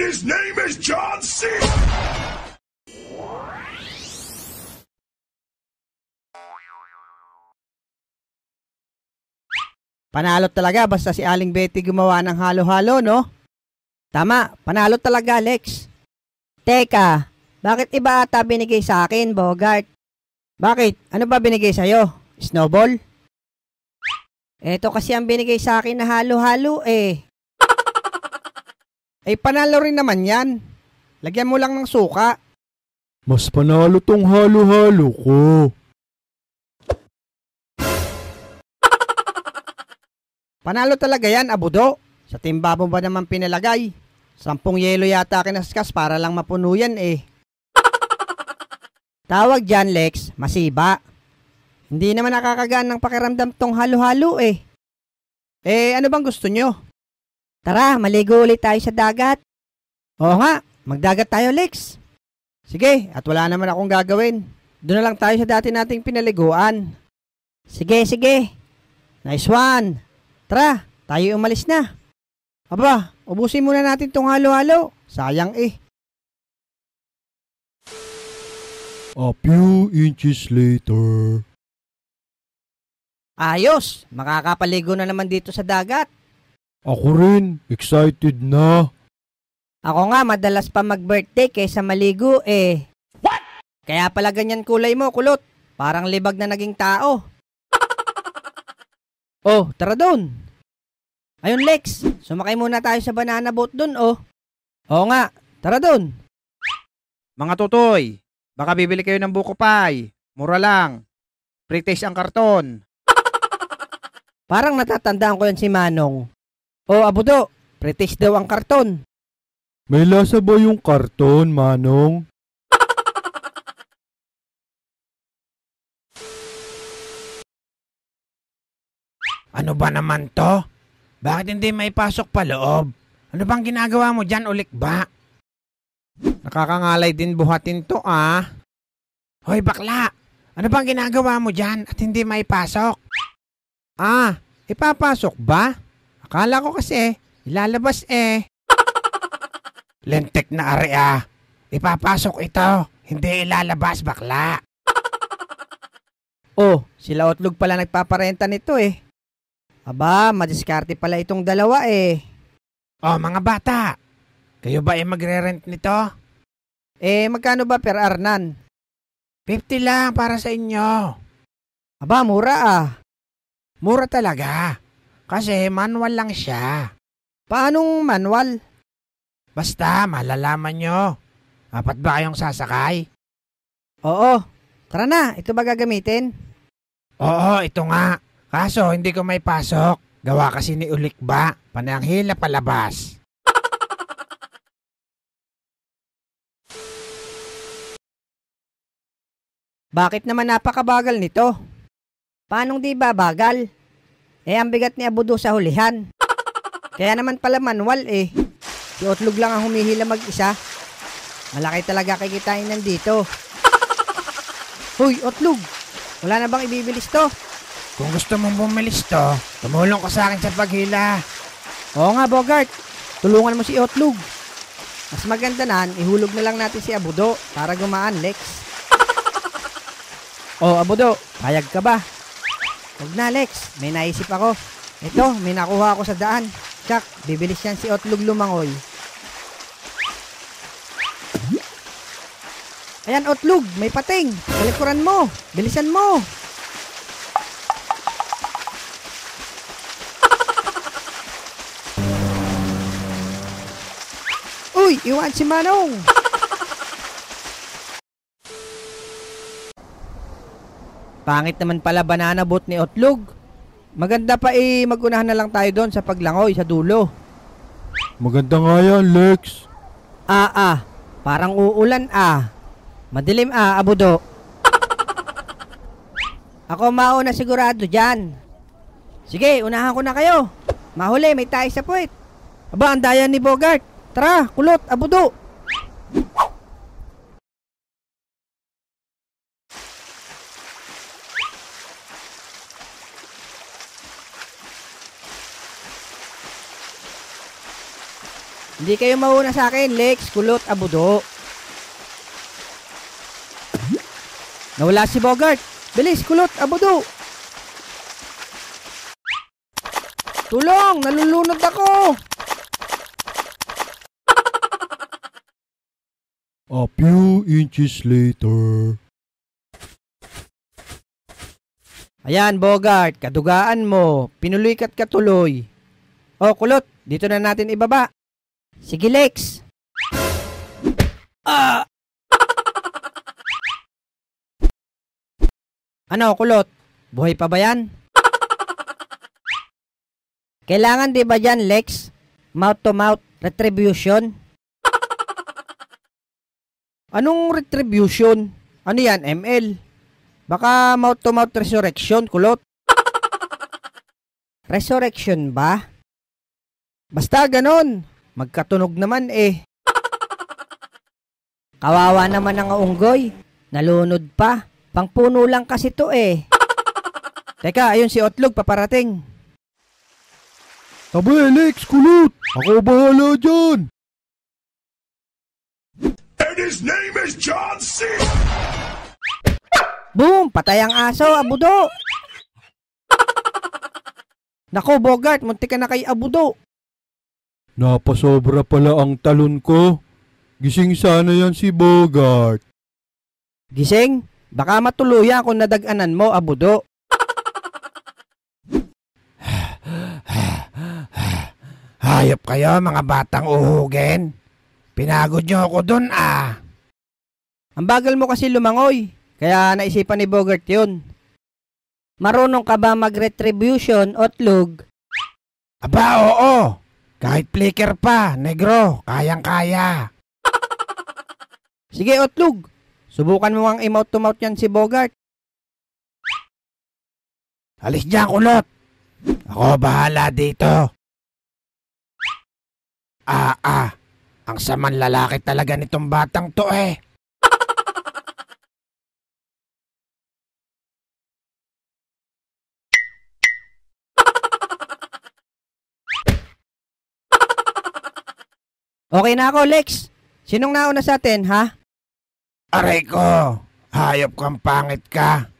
his name is John C. Panalo talaga basta si Aling Betty gumawa ng halo-halo, no? Tama, panalo talaga, Lex. Teka, bakit iba ata binigay sa akin, Bogart? Bakit? Ano ba binigay sa'yo? Snowball? Eto kasi ang binigay sa akin na halo-halo eh. Eh, panalo rin naman yan. Lagyan mo lang ng suka. Mas panalo tong halo-halo ko. Panalo talaga yan, Abudo. Sa timba mo ba naman pinalagay? 10 yelo yata kinaskas para lang mapuno yan eh. Tawag dyan, Lex, masiba. Hindi naman nakakagaan ng pakiramdam tong halo-halo eh. Eh, ano bang gusto nyo? Tara, maligo ulit tayo sa dagat. Oo nga, magdagat tayo, Lex. Sige, at wala naman akong gagawin. Doon na lang tayo sa dati nating pinaliguan. Sige, sige. Nice one. Tara, tayo umalis na. Aba, ubusin muna natin tong halo-halo. Sayang eh. A few inches later. Ayos, makakapaligo na naman dito sa dagat. Ako rin, excited na. Ako nga, madalas pa mag-birthday kaysa maligo eh. What? Kaya pala ganyan kulay mo, kulot. Parang libag na naging tao. Oh, tara doon. Ayun, Lex, sumakay muna tayo sa banana boat doon, oh. Oo nga, tara doon. Mga tutoy, baka bibili kayo ng buko pie. Mura lang. Pre-taste ang karton. Parang natatandaan ko yan si Manong. Oh, Abudo, pre-taste daw ang karton. May lasa ba yung karton, Manong? Ano ba naman to? Bakit hindi may pasok pa loob? Ano bang ginagawa mo dyan, ulikba? Nakakangalay din buhatin to, ah. Hoy, bakla! Ano bang ginagawa mo dyan at hindi may pasok? Ah, ipapasok ba? Akala ko kasi, ilalabas eh. Lentek na area. Ipapasok ito, hindi ilalabas, bakla. Oh, sila Otlog pala nagpaparenta nito eh. Aba, madiskarte pala itong dalawa eh. Oh, mga bata, kayo ba ay magre-rent nito? Eh, magkano ba per arnan? 50 lang para sa inyo. Aba, mura ah. Mura talaga. Kasi manual lang siya. Paanong manual? Basta, malalaman nyo. Apat ba kayong sasakay? Oo. Tara na, ito ba gagamitin? Oo, ito nga. Kaso, hindi ko may pasok. Gawa kasi ni Ulikba. Pananghila palabas. Bakit naman napakabagal nito? Paanong di ba bagal? Eh, ang bigat ni Abudo sa hulihan. Kaya naman pala manual eh. Si Otlog lang ang humihila mag-isa. Malaki talaga kikitain nandito. Hoy, Otlog! Wala na bang ibibilis to? Kung gusto mong bumilis to, tumulong ka sa akin sa paghila. Oo nga, Bogart. Tulungan mo si Otlog. Mas maganda na, ihulog na lang natin si Abudo para gumaan, Lex. Oh, Abudo, payag ka ba? Huwag na, Lex. May naisip ako. Ito, may nakuha ako sa daan. Tsak, bibilis yan si Otlog lumangoy. Ayan, Otlog, may pating. Kalikuran mo. Bilisan mo. Uy, iwan si Manong. Pangit naman pala banana boat ni Otlog. Maganda pa magunahan na lang tayo doon sa paglangoy sa dulo. Maganda nga yan, Lex. Parang uulan Madilim Abudo. Ako mauna sigurado dyan. Sige, unahan ko na kayo. Mahuli, may tayo sa puwet. Aba, ang daya ni Bogart. Tara, kulot, Abudo. Hindi Hindi kayo mauna sa akin, Lex, Kulot, Abudo. Nawala si Bogart. Bilis, Kulot, Abudo. Tulong! Nalulunod ako! A few inches later. Ayan, Bogart, kadugaan mo. Pinuloy ka't katuloy. Oh, Kulot, dito na natin ibaba. Sige, Lex. Ah! Ano, Kulot? Buhay pa ba yan? Kailangan di ba dyan, Lex? Mouth-to-mouth retribution? Anong retribution? Ano yan, ML? Baka mouth-to-mouth resurrection, Kulot. Resurrection ba? Basta ganon. Magkatunog naman eh. Kawawa naman ang unggoy. Nalunod pa. Pangpuno lang kasi to eh. Teka, ayun si Otlog paparating. Tabi, Lex, Kulot. Ako bahala dyan. And his name is John C. Boom! Patay ang aso, Abudo. Nako, Bogart, munti ka na kay Abudo. Napasobra pala ang talon ko. Gising sana yan si Bogart. Gising? Baka matuluyan kung nadaganan mo, Abudo. Hayop kayo, mga batang uhugin. Pinagod nyo ako dun ah. Ang bagal mo kasi lumangoy. Kaya naisipan ni Bogart yun. Marunong ka ba mag-retribution, Otlog? Aba, oo. Kahit flicker pa, negro, kayang-kaya. Sige, Otlog. Subukan mo ang i-mouth-to-mouth yan si Bogart. Alis dyan, Kulot. Ako bahala dito. Ang saman lalaki talaga nitong batang to eh. Okay na ako, Lex. Sinong nauna sa atin, ha? Aray ko, hayop kang pangit ka.